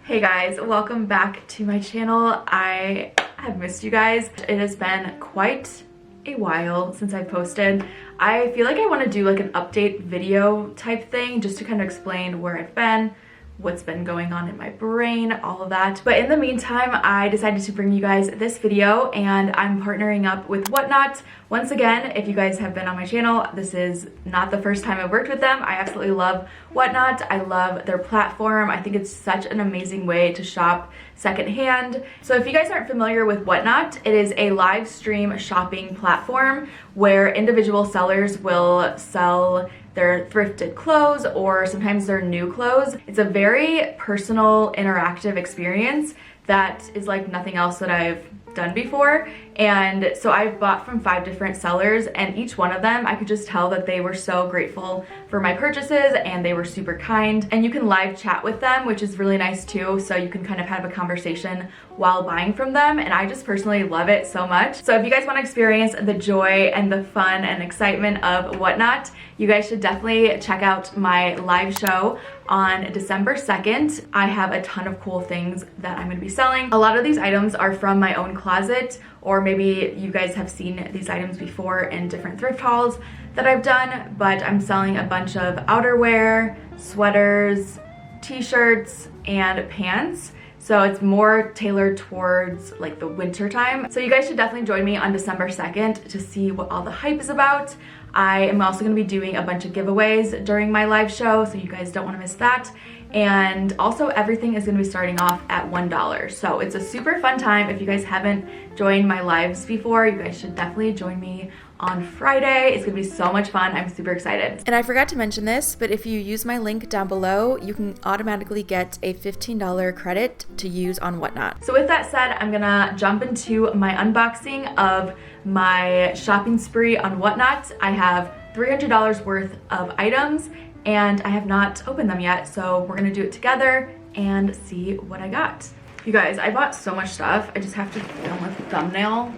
Hey guys, welcome back to my channel. I have missed you guys. It has been quite a while since I posted. I feel like I want to do like an update video type thing just to kind of explain where I've been, what's been going on in my brain, all of that. But in the meantime, I decided to bring you guys this video, and I'm partnering up with Whatnot. Once again, if you guys have been on my channel, this is not the first time I've worked with them. I absolutely love Whatnot. I love their platform. I think it's such an amazing way to shop secondhand. So if you guys aren't familiar with Whatnot, it is a live stream shopping platform where individual sellers will sell their thrifted clothes or sometimes their new clothes. It's a very personal, interactive experience that is like nothing else that I've done before. And so I bought from 5 different sellers, and each one of them I could just tell that they were so grateful for my purchases and they were super kind. And you can live chat with them, which is really nice too, so you can kind of have a conversation while buying from them, and I just personally love it so much. So if you guys want to experience the joy and the fun and excitement of Whatnot, you guys should definitely check out my live show on December 2nd. I have a ton of cool things that I'm going to be selling. A lot of these items are from my own closet, or maybe you guys have seen these items before in different thrift hauls that I've done, but I'm selling a bunch of outerwear, sweaters, t-shirts, and pants. So it's more tailored towards like the winter time. So you guys should definitely join me on December 2nd to see what all the hype is about. I am also going to be doing a bunch of giveaways during my live show, so you guys don't want to miss that. And also everything is going to be starting off at $1. So it's a super fun time. If you guys haven't joined my lives before, you guys should definitely join me on Friday. It's gonna be so much fun. I'm super excited. And I forgot to mention this, but if you use my link down below, you can automatically get a $15 credit to use on Whatnot. So with that said, I'm gonna jump into my unboxing of my shopping spree on Whatnot. I have $300 worth of items and I have not opened them yet, so we're gonna do it together and see what I got. You guys, I bought so much stuff. I just have to film a thumbnail.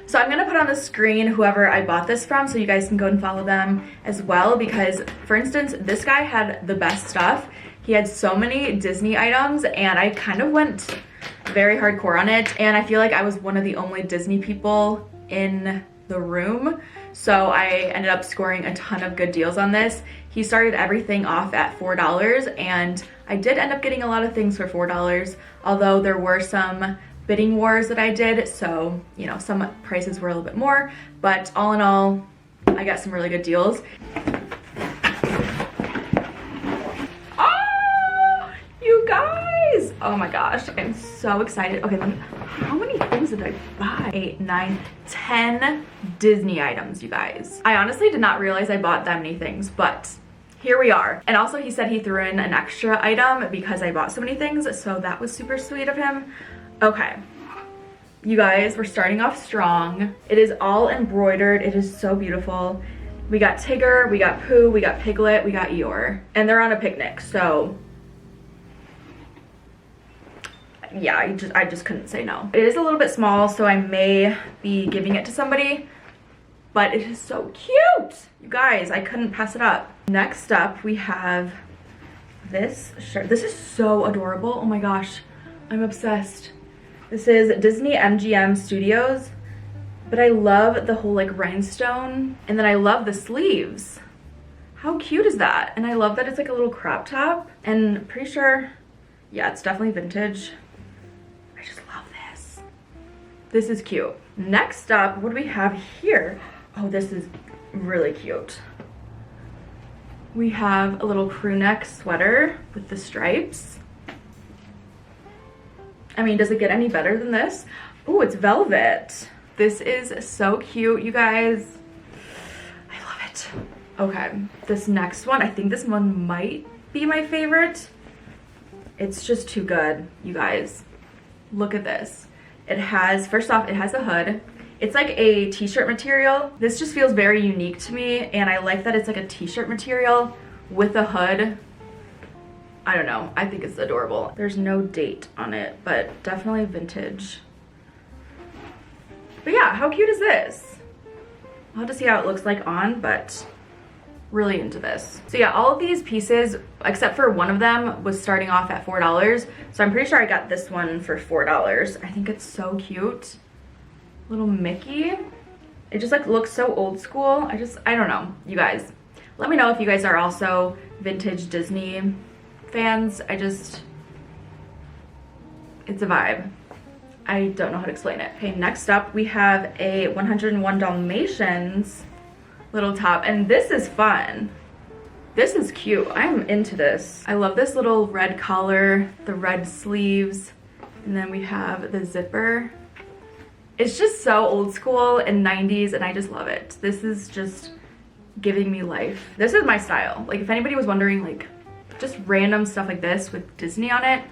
So I'm gonna put on the screen whoever I bought this from so you guys can go and follow them as well, because for instance, this guy had the best stuff. He had so many Disney items and I kind of went very hardcore on it, and I feel like I was one of the only Disney people in the room. So I ended up scoring a ton of good deals on this. He started everything off at $4, and I did end up getting a lot of things for $4, although there were some bidding wars that I did, so you know, some prices were a little bit more, but all in all, I got some really good deals. Oh, you guys! Oh my gosh, I'm so excited. Okay, how many things did I buy? 8, 9, 10 Disney items, you guys. I honestly did not realize I bought that many things, but here we are. And also he said he threw in an extra item because I bought so many things, so that was super sweet of him. Okay, you guys, we're starting off strong. It is all embroidered. It is so beautiful. We got Tigger, we got Pooh, we got Piglet, we got Eeyore, and they're on a picnic, so yeah, I just couldn't say no. It is a little bit small, so I may be giving it to somebody, but it is so cute. You guys, I couldn't pass it up. Next up, we have this shirt. This is so adorable. Oh my gosh, I'm obsessed. This is Disney MGM Studios, but I love the whole like rhinestone, and then I love the sleeves. How cute is that? And I love that it's like a little crop top, and pretty sure, yeah, it's definitely vintage. I just love this. This is cute. Next up, what do we have here? Oh, this is really cute. We have a little crew neck sweater with the stripes. I mean, does it get any better than this? Oh, it's velvet. This is so cute, you guys. I love it. Okay, this next one, I think this one might be my favorite. It's just too good, you guys. Look at this. It has, first off, it has a hood. It's like a t-shirt material. This just feels very unique to me, and I like that it's like a t-shirt material with a hood. I don't know, I think it's adorable. There's no date on it, but definitely vintage. But yeah, how cute is this? I'll have to see how it looks like on, but really into this. So yeah, all of these pieces, except for one of them, was starting off at $4. So I'm pretty sure I got this one for $4. I think it's so cute. Little Mickey. It just like looks so old school. I don't know, you guys. Let me know if you guys are also vintage Disney fans. It's a vibe. I don't know how to explain it. Okay, next up we have a 101 Dalmatians little top, and this is fun. This is cute. I'm into this. I love this little red collar, the red sleeves, and then we have the zipper. It's just so old school and 90s, and I just love it. This is just giving me life. This is my style. Like, if anybody was wondering, like, just random stuff like this with Disney on it,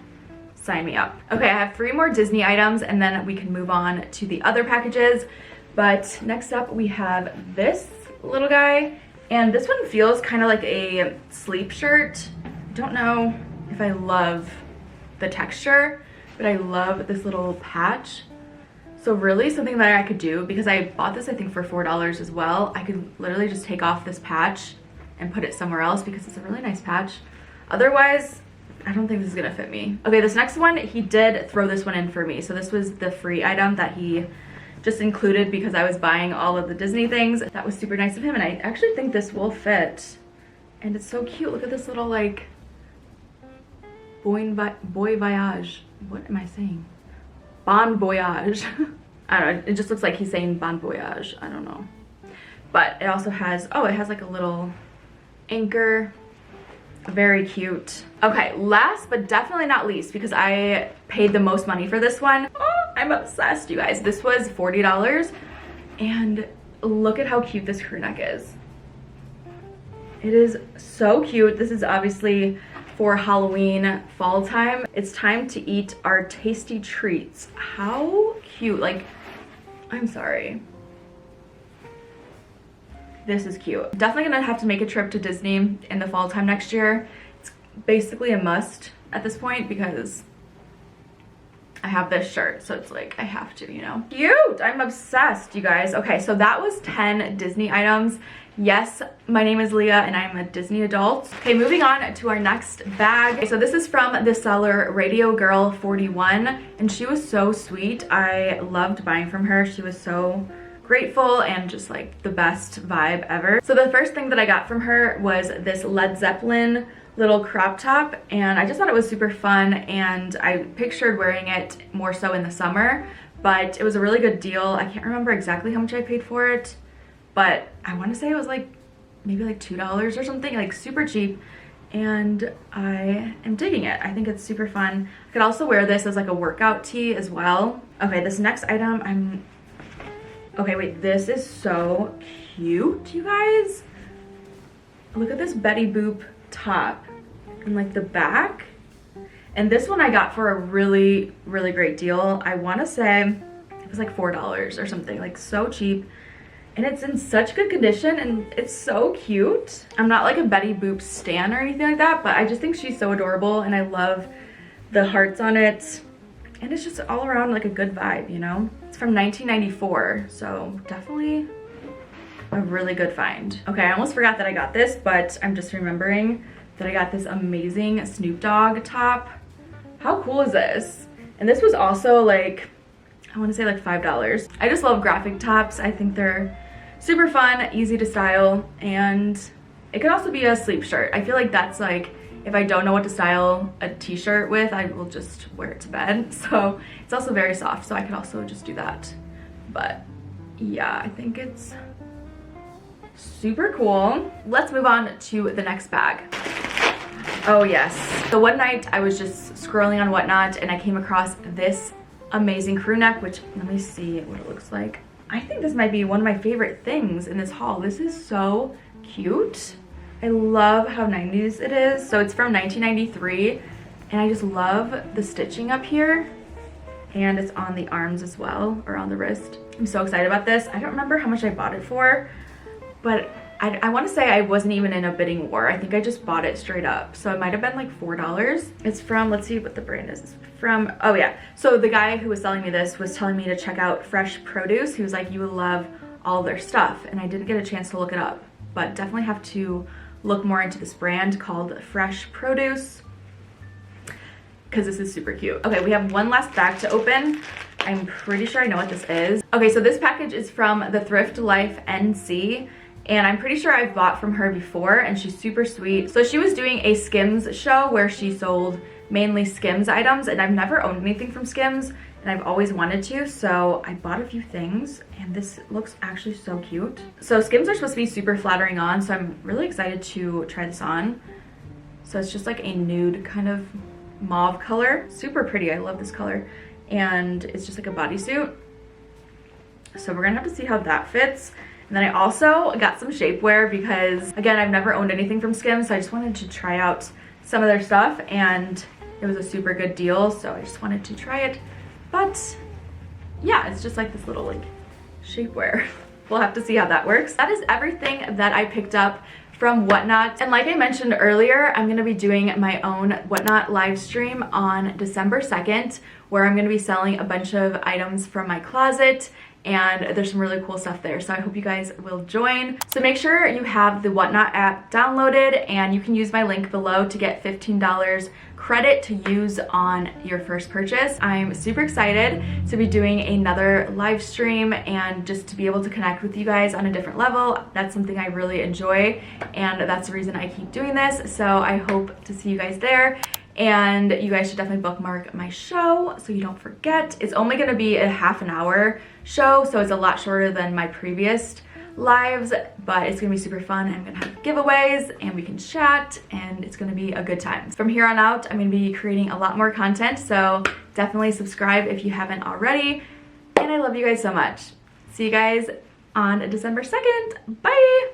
sign me up. Okay, I have 3 more Disney items, and then we can move on to the other packages. But next up, we have this little guy, and this one feels kind of like a sleep shirt. I don't know if I love the texture, but I love this little patch. So really something that I could do, because I bought this I think for $4 as well, I could literally just take off this patch and put it somewhere else because it's a really nice patch. Otherwise, I don't think this is gonna fit me. Okay, this next one, he did throw this one in for me. So this was the free item that he just included because I was buying all of the Disney things. That was super nice of him, and I actually think this will fit. And it's so cute. Look at this little like boy voyage. What am I saying? Bon voyage. I don't know, it just looks like he's saying bon voyage. I don't know. But it also has, oh, it has like a little anchor. Very cute. Okay, last but definitely not least, because I paid the most money for this one. Oh, I'm obsessed, you guys. This was $40, and look at how cute this crew neck is. It is so cute. This is obviously for Halloween fall time. It's time to eat our tasty treats. How cute. Like, I'm sorry. This is cute. Definitely gonna have to make a trip to Disney in the fall time next year. It's basically a must at this point because I have this shirt, so it's like I have to, you know. Cute! I'm obsessed, you guys. Okay, so that was 10 Disney items. Yes, my name is Leah and I'm a Disney adult. Okay, moving on to our next bag. Okay, so this is from the seller Radio Girl 41, and she was so sweet. I loved buying from her. She was so grateful and just like the best vibe ever. So the first thing that I got from her was this Led Zeppelin little crop top, and I just thought it was super fun, and I pictured wearing it more so in the summer, but it was a really good deal. I can't remember exactly how much I paid for it, but I want to say it was like maybe like $2 or something, like super cheap, and I am digging it. I think it's super fun. I could also wear this as like a workout tee as well. Okay, this next item, okay, wait, this is so cute, you guys. Look at this Betty Boop top and like the back. And this one I got for a really, really great deal. I want to say it was like $4 or something, like so cheap. And it's in such good condition and it's so cute. I'm not like a Betty Boop stan or anything like that, but I just think she's so adorable, and I love the hearts on it. And it's just all around like a good vibe, you know? It's from 1994, so definitely a really good find. Okay, I almost forgot that I got this, but I'm just remembering that I got this amazing Snoop Dogg top. How cool is this? And this was also like, I want to say like $5. I just love graphic tops. I think they're super fun, easy to style, and it could also be a sleep shirt. I feel like that's like, if I don't know what to style a t-shirt with, I will just wear it to bed. So it's also very soft, so I could also just do that. But yeah, I think it's super cool. Let's move on to the next bag. Oh yes. So one night I was just scrolling on Whatnot and I came across this amazing crew neck, which, let me see what it looks like. I think this might be one of my favorite things in this haul. This is so cute. I love how 90s it is. So it's from 1993, and I just love the stitching up here, and it's on the arms as well, or on the wrist. I'm so excited about this. I don't remember how much I bought it for, but I want to say I wasn't even in a bidding war. I think I just bought it straight up, so it might have been like $4. It's from, let's see what the brand is. It's from, oh yeah, so the guy who was selling me this was telling me to check out Fresh Produce. He was like, you will love all their stuff, and I didn't get a chance to look it up. but definitely have to look more into this brand called Fresh Produce because this is super cute. Okay, we have one last bag to open. I'm pretty sure I know what this is. Okay, so this package is from the Thrift Life NC, and I'm pretty sure I've bought from her before, and she's super sweet. So she was doing a Skims show where she sold mainly Skims items, and I've never owned anything from Skims, and I've always wanted to, so I bought a few things, and this looks actually so cute. So Skims are supposed to be super flattering on, so I'm really excited to try this on. So it's just like a nude kind of mauve color. Super pretty, I love this color. And it's just like a bodysuit. So we're gonna have to see how that fits. And then I also got some shapewear because, again, I've never owned anything from Skims, so I just wanted to try out some of their stuff, and it was a super good deal, so I just wanted to try it. But yeah, it's just like this little like shapewear. We'll have to see how that works. That is everything that I picked up from Whatnot. And like I mentioned earlier, I'm gonna be doing my own Whatnot live stream on December 2nd, where I'm gonna be selling a bunch of items from my closet, and there's some really cool stuff there, so I hope you guys will join. So make sure you have the Whatnot app downloaded, and you can use my link below to get $15 credit to use on your first purchase. I'm super excited to be doing another live stream and just to be able to connect with you guys on a different level. That's something I really enjoy, and that's the reason I keep doing this, so I hope to see you guys there. And you guys should definitely bookmark my show so you don't forget. It's only gonna be a half an hour show, so it's a lot shorter than my previous lives, but it's gonna be super fun. I'm gonna have giveaways and we can chat, and it's gonna be a good time. From here on out, I'm gonna be creating a lot more content, so definitely subscribe if you haven't already. And I love you guys so much. See you guys on December 2nd. Bye!